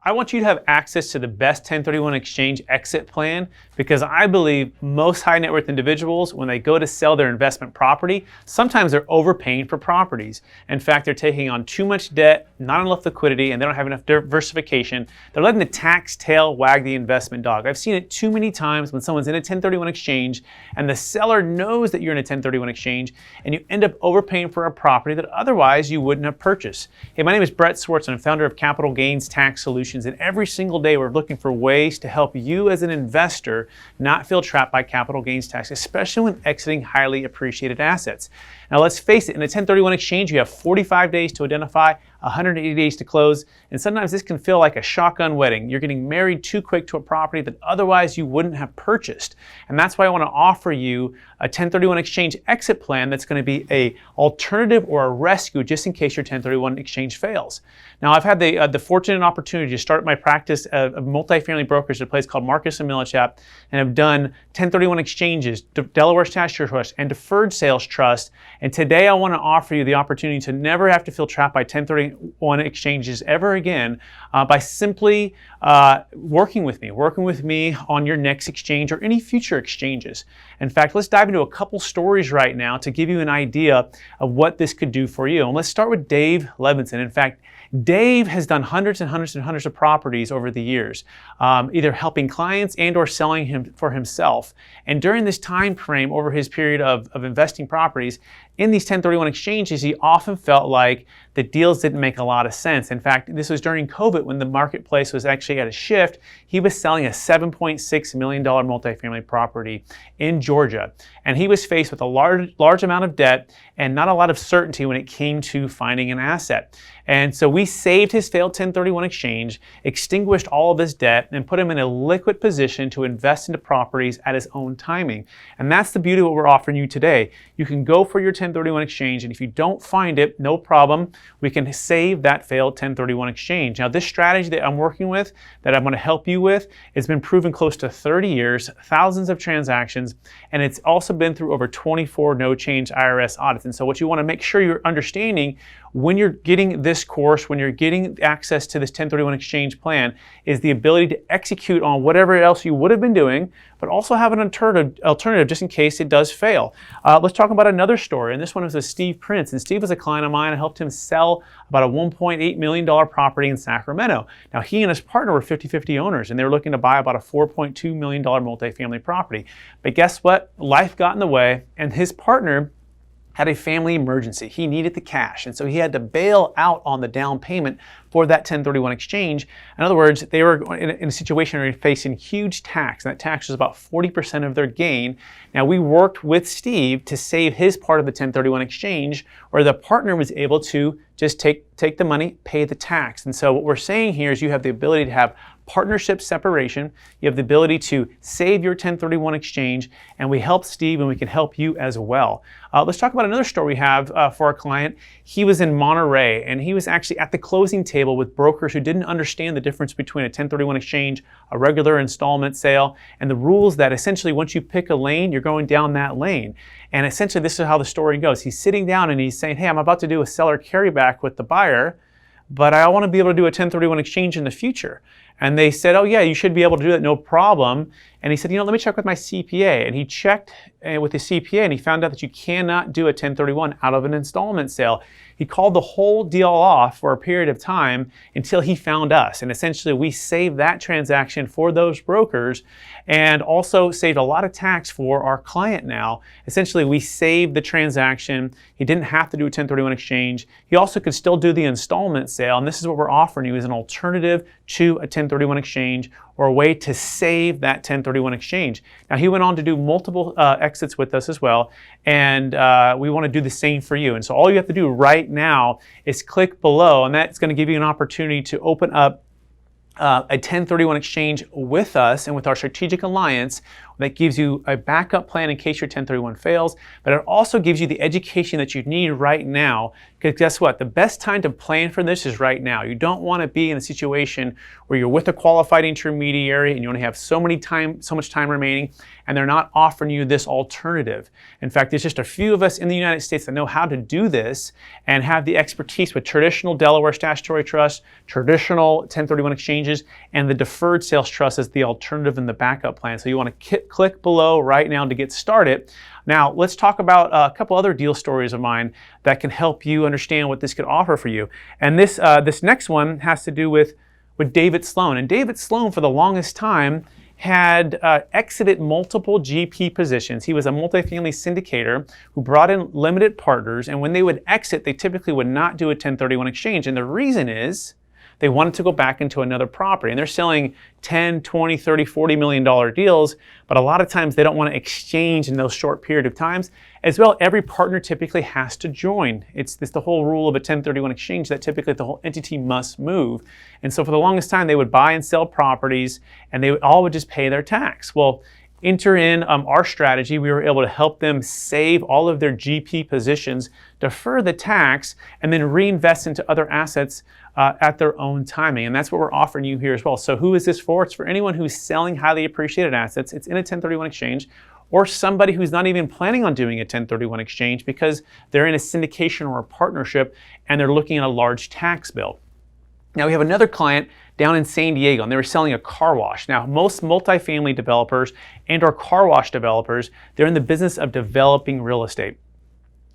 I want you to have access to the best 1031 exchange exit plan because I believe most high net worth individuals, when they go to sell their investment property, sometimes they're overpaying for properties. In fact, they're taking on too much debt, not enough liquidity, and they don't have enough diversification. They're letting the tax tail wag the investment dog. I've seen it too many times when someone's in a 1031 exchange and the seller knows that you're in a 1031 exchange and you end up overpaying for a property that otherwise you wouldn't have purchased. Hey, my name is Brett Swarts and I'm founder of Capital Gains Tax Solutions. And every single day we're looking for ways to help you as an investor not feel trapped by capital gains tax, especially when exiting highly appreciated assets. Now let's face it, in a 1031 exchange, you have 45 days to identify, 180 days to close, and sometimes this can feel like a shotgun wedding. You're getting married too quick to a property that otherwise you wouldn't have purchased. And that's why I want to offer you a 1031 exchange exit plan that's going to be an alternative or a rescue just in case your 1031 exchange fails. Now, I've had the fortunate opportunity to start my practice of multifamily brokers at a place called Marcus & Millichap, and have done 1031 exchanges, Delaware Statutory Trust, and Deferred Sales Trust. And today I want to offer you the opportunity to never have to feel trapped by 1031 exchanges ever again by simply working with me on your next exchange or any future exchanges. In fact, let's dive into a couple stories right now to give you an idea of what this could do for you. And let's start with Dave Levinson. In fact, Dave has done hundreds and hundreds and hundreds of properties over the years, either helping clients and or selling him for himself. And during this time frame over his period of investing properties, in these 1031 exchanges, he often felt like the deals didn't make a lot of sense. In fact, this was during COVID when the marketplace was actually at a shift. He was selling a $7.6 million multifamily property in Georgia. And he was faced with a large amount of debt and not a lot of certainty when it came to finding an asset. And so we saved his failed 1031 exchange, extinguished all of his debt, and put him in a liquid position to invest into properties at his own timing. And that's the beauty of what we're offering you today. You can go for your 1031 exchange, and if you don't find it, no problem. We can save that failed 1031 exchange. Now, this strategy that I'm working with, that I'm going to help you with, has been proven close to 30 years, thousands of transactions, and it's also been through over 24 no-change IRS audits. And so what you want to make sure you're understanding when you're getting this course, when you're getting access to this 1031 exchange plan, is the ability to execute on whatever else you would have been doing, but also have an alternative just in case it does fail. Let's talk about another story, and this one was with Steve Prince. And Steve was a client of mine. I helped him sell about a $1.8 million property in Sacramento. Now, he and his partner were 50-50 owners, and they were looking to buy about a $4.2 million multifamily property. But guess what? Life got in the way, and his partner had a family emergency. He needed the cash, and so he had to bail out on the down payment for that 1031 exchange. In other words, they were in a situation where they were facing huge tax, and that tax was about 40% of their gain. Now, we worked with Steve to save his part of the 1031 exchange, where the partner was able to just take the money, pay the tax. And so what we're saying here is you have the ability to have partnership separation, you have the ability to save your 1031 exchange, and we help Steve and we can help you as well. Let's talk about another story we have for our client. He was in Monterey, and he was actually at the closing table with brokers who didn't understand the difference between a 1031 exchange, a regular installment sale, and the rules that essentially once you pick a lane, you're going down that lane. And essentially this is how the story goes. He's sitting down and he's saying, hey, I'm about to do a seller carryback with the buyer, but I want to be able to do a 1031 exchange in the future. And they said, oh yeah, you should be able to do that, no problem. And he said, let me check with my CPA. And he checked with his CPA and he found out that you cannot do a 1031 out of an installment sale. He called the whole deal off for a period of time until he found us. And essentially we saved that transaction for those brokers and also saved a lot of tax for our client now. Essentially we saved the transaction. He didn't have to do a 1031 exchange. He also could still do the installment sale. And this is what we're offering you as an alternative to a 1031 exchange or a way to save that 1031 exchange. Now, he went on to do multiple exits with us as well, and we want to do the same for you. And so all you have to do right now is click below, and that's going to give you an opportunity to open up a 1031 exchange with us and with our strategic alliance, that gives you a backup plan in case your 1031 fails, but it also gives you the education that you need right now. Because guess what? The best time to plan for this is right now. You don't want to be in a situation where you're with a qualified intermediary and you only have so much time remaining, and they're not offering you this alternative. In fact, there's just a few of us in the United States that know how to do this and have the expertise with traditional Delaware statutory trust, traditional 1031 exchanges, and the deferred sales trust as the alternative in the backup plan. So you want to click below right now to get started. Now, let's talk about a couple other deal stories of mine that can help you understand what this could offer for you. And this next one has to do with David Sloan. And David Sloan, for the longest time, had exited multiple GP positions. He was a multifamily syndicator who brought in limited partners, and when they would exit, they typically would not do a 1031 exchange. And the reason is they wanted to go back into another property. And they're selling 10, 20, 30, $40 million deals, but a lot of times they don't want to exchange in those short period of times. As well, every partner typically has to join. It's the whole rule of a 1031 exchange that typically the whole entity must move. And so for the longest time, they would buy and sell properties, and they all would just pay their tax. Well, enter in our strategy. We were able to help them save all of their GP positions, defer the tax, and then reinvest into other assets at their own timing. And that's what we're offering you here as well. So who is this for? It's for anyone who's selling highly appreciated assets. It's in a 1031 exchange, or somebody who's not even planning on doing a 1031 exchange because they're in a syndication or a partnership and they're looking at a large tax bill. Now we have another client down in San Diego, and they were selling a car wash. Now, most multifamily developers and or car wash developers, they're in the business of developing real estate.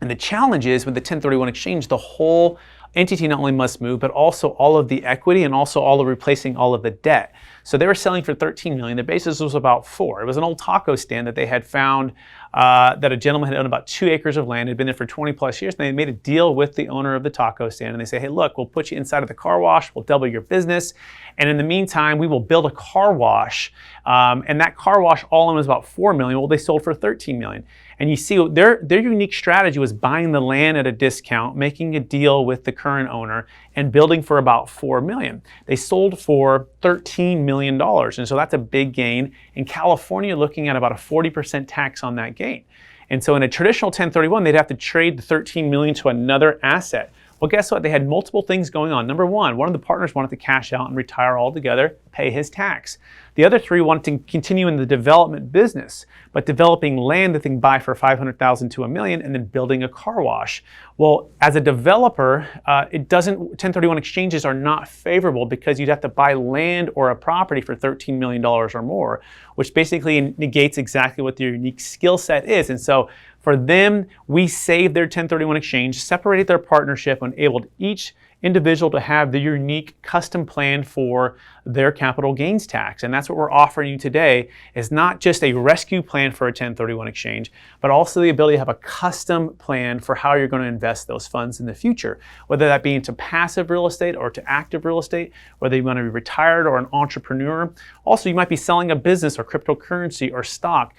And the challenge is with the 1031 exchange, the whole entity not only must move, but also all of the equity and also all of replacing all of the debt. So they were selling for $13 million. The basis was about $4 million. It was an old taco stand that they had found that a gentleman had owned about 2 acres of land, had been there for 20 plus years, and they made a deal with the owner of the taco stand. And they say, hey, look, we'll put you inside of the car wash, we'll double your business, and in the meantime, we will build a car wash. And that car wash all in was about $4 million. Well, they sold for $13 million. And you see their unique strategy was buying the land at a discount, making a deal with the current owner, and building for about $4 million. They sold for $13 million. And so that's a big gain. In California, looking at about a 40% tax on that gain. And so in a traditional 1031, they'd have to trade the $13 million to another asset. Well, guess what? They had multiple things going on. Number one of the partners wanted to cash out and retire altogether, pay his tax. The other 3 wanted to continue in the development business, but developing land that they can buy for $500,000 to $1 million and then building a car wash. Well, as a developer, 1031 exchanges are not favorable because you'd have to buy land or a property for $13 million or more, which basically negates exactly what their unique skill set is. And so for them, we saved their 1031 exchange, separated their partnership, and enabled each individual to have the unique custom plan for their capital gains tax. And that's what we're offering you today, is not just a rescue plan for a 1031 exchange, but also the ability to have a custom plan for how you're going to invest those funds in the future, whether that be into passive real estate or to active real estate, whether you want to be retired or an entrepreneur. Also, you might be selling a business or cryptocurrency or stock.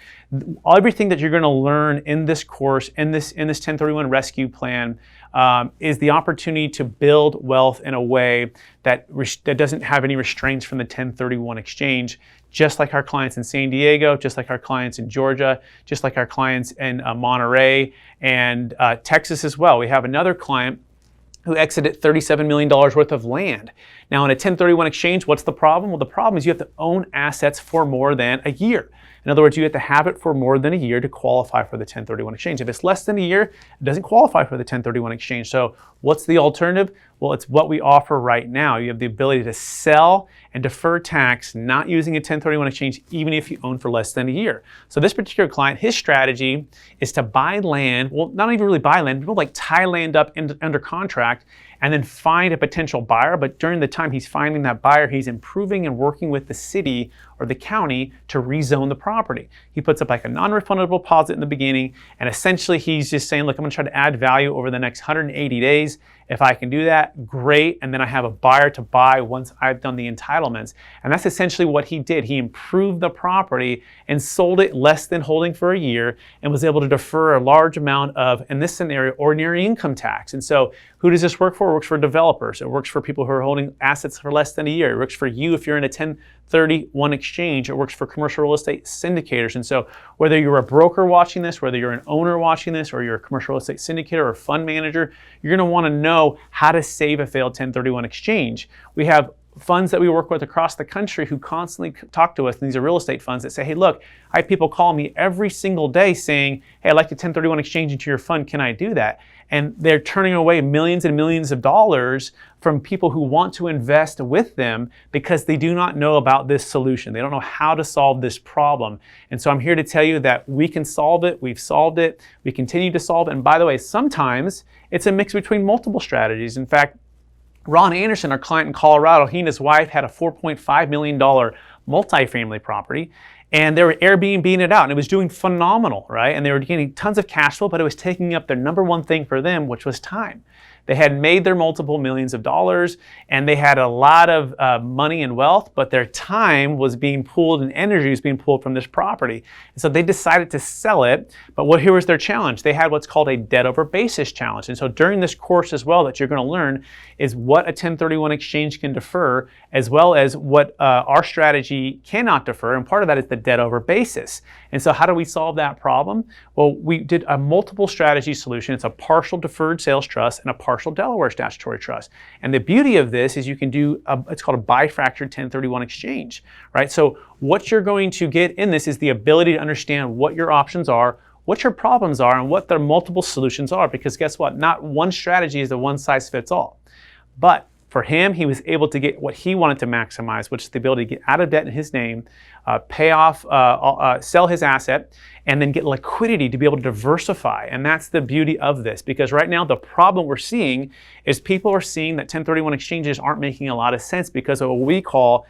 Everything that you're going to learn in this course, in this 1031 rescue plan, is the opportunity to build wealth in a way that doesn't have any restraints from the 1031 exchange, just like our clients in San Diego, just like our clients in Georgia, just like our clients in Monterey and Texas as well. We have another client who exited $37 million worth of land. Now in a 1031 exchange, what's the problem? Well, the problem is you have to own assets for more than a year. In other words, you have to have it for more than a year to qualify for the 1031 exchange. If it's less than a year, it doesn't qualify for the 1031 exchange. So what's the alternative? Well, it's what we offer right now. You have the ability to sell and defer tax, not using a 1031 exchange, even if you own for less than a year. So this particular client, his strategy is to buy land, well, not even really buy land, people like tie land up under contract and then find a potential buyer. But during the time he's finding that buyer, he's improving and working with the city or the county to rezone the property. He puts up like a non-refundable deposit in the beginning, and essentially he's just saying, look, I'm gonna try to add value over the next 180 days, If I can do that, great. And then I have a buyer to buy once I've done the entitlements. And that's essentially what he did. He improved the property and sold it less than holding for a year and was able to defer a large amount of, in this scenario, ordinary income tax. And so who does this work for? It works for developers. It works for people who are holding assets for less than a year. It works for you if you're in a 1031 exchange. It works for commercial real estate syndicators. And so whether you're a broker watching this, whether you're an owner watching this, or you're a commercial real estate syndicator or fund manager, you're going to want to know how to save a failed 1031 exchange. We have funds that we work with across the country who constantly talk to us, and these are real estate funds that say, hey, look, I have people call me every single day saying, hey, I'd like to 1031 exchange into your fund. Can I do that? And they're turning away millions and millions of dollars from people who want to invest with them because they do not know about this solution. They don't know how to solve this problem. And so I'm here to tell you that we can solve it. We've solved it. We continue to solve it. And by the way, sometimes it's a mix between multiple strategies. In fact, Ron Anderson, our client in Colorado, he and his wife had a $4.5 million multifamily property, and they were Airbnb-ing it out, and it was doing phenomenal, right? And they were getting tons of cash flow, but it was taking up their number one thing for them, which was time. They had made their multiple millions of dollars, and they had a lot of money and wealth, but their time was being pulled and energy was being pulled from this property. And so they decided to sell it, but here was their challenge. They had what's called a debt over basis challenge. And so during this course as well that you're going to learn is what a 1031 exchange can defer, as well as what our strategy cannot defer, and part of that is the debt over basis. And so how do we solve that problem? Well, we did a multiple strategy solution. It's a partial deferred sales trust and a partial Delaware statutory trust. And the beauty of this is you can do, it's called a bifractured 1031 exchange, right? So what you're going to get in this is the ability to understand what your options are, what your problems are, and what their multiple solutions are. Because guess what? Not one strategy is a one size fits all. But for him, he was able to get what he wanted to maximize, which is the ability to get out of debt in his name, pay off, sell his asset, and then get liquidity to be able to diversify. And that's the beauty of this, because right now the problem we're seeing is people are seeing that 1031 exchanges aren't making a lot of sense because of what we call,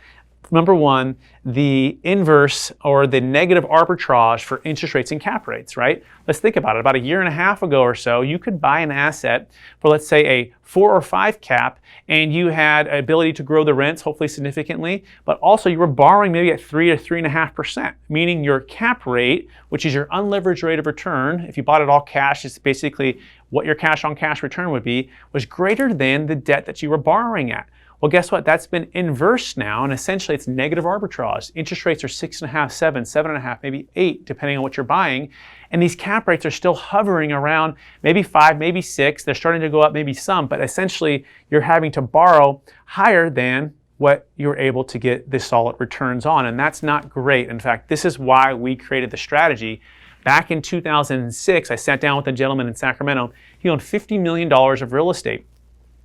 number one, the inverse or the negative arbitrage for interest rates and cap rates, right? Let's think about it. About a year and a half ago or so, you could buy an asset for, let's say, a 4 or 5 cap, and you had an ability to grow the rents, hopefully significantly, but also you were borrowing maybe at 3 to 3.5%, meaning your cap rate, which is your unleveraged rate of return, if you bought it all cash, it's basically what your cash on cash return would be, was greater than the debt that you were borrowing at. Well, guess what? That's been inversed now, and essentially it's negative arbitrage. Interest rates are 6.5, 7, 7.5, maybe 8, depending on what you're buying. And these cap rates are still hovering around maybe 5, maybe 6. They're starting to go up, maybe some, but essentially you're having to borrow higher than what you're able to get the solid returns on, and that's not great. In fact, this is why we created the strategy. Back in 2006, I sat down with a gentleman in Sacramento. He owned $50 million of real estate.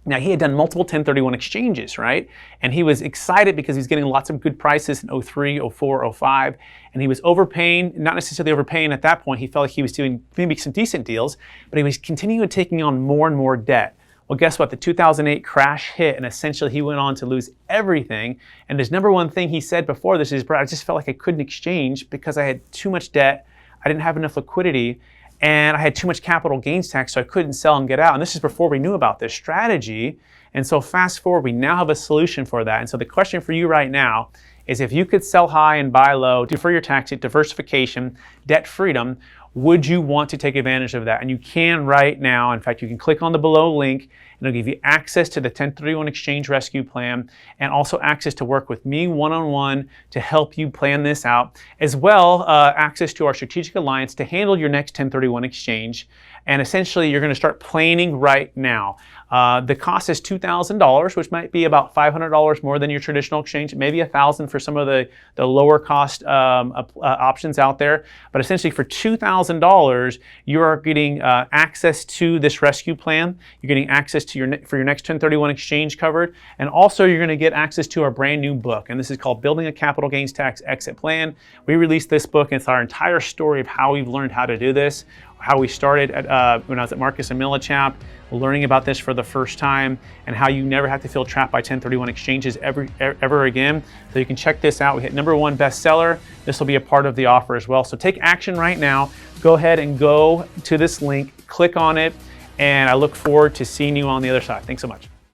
Now, he had done multiple 1031 exchanges, right? And he was excited because he was getting lots of good prices in 03, 04, 05, and he was overpaying, not necessarily overpaying at that point. He felt like he was doing maybe some decent deals, but he was continuing taking on more and more debt. Well, guess what? The 2008 crash hit, and essentially he went on to lose everything. And his number one thing he said before this is, I just felt like I couldn't exchange because I had too much debt, I didn't have enough liquidity, and I had too much capital gains tax, so I couldn't sell and get out. And this is before we knew about this strategy. And so fast forward, we now have a solution for that. And so the question for you right now is, if you could sell high and buy low, defer your tax, diversification, debt freedom, would you want to take advantage of that? And you can right now. In fact, you can click on the below link, and it'll give you access to the 1031 Exchange Rescue Plan, and also access to work with me one-on-one to help you plan this out, as well access to our strategic alliance to handle your next 1031 exchange. And essentially, you're going to start planning right now. The cost is $2,000, which might be about $500 more than your traditional exchange, maybe $1,000 for some of the lower cost options out there. But essentially, for $2,000, you are getting access to this rescue plan. You're getting access to your next 1031 exchange covered, and also you're going to get access to our brand new book. And this is called Building a Capital Gains Tax Exit Plan. We released this book, and it's our entire story of how we've learned how to do this, how we started when I was at Marcus and Millichap, learning about this for the first time, and how you never have to feel trapped by 1031 exchanges ever again. So you can check this out. We hit #1 bestseller. This will be a part of the offer as well. So take action right now. Go ahead and go to this link, click on it, and I look forward to seeing you on the other side. Thanks so much.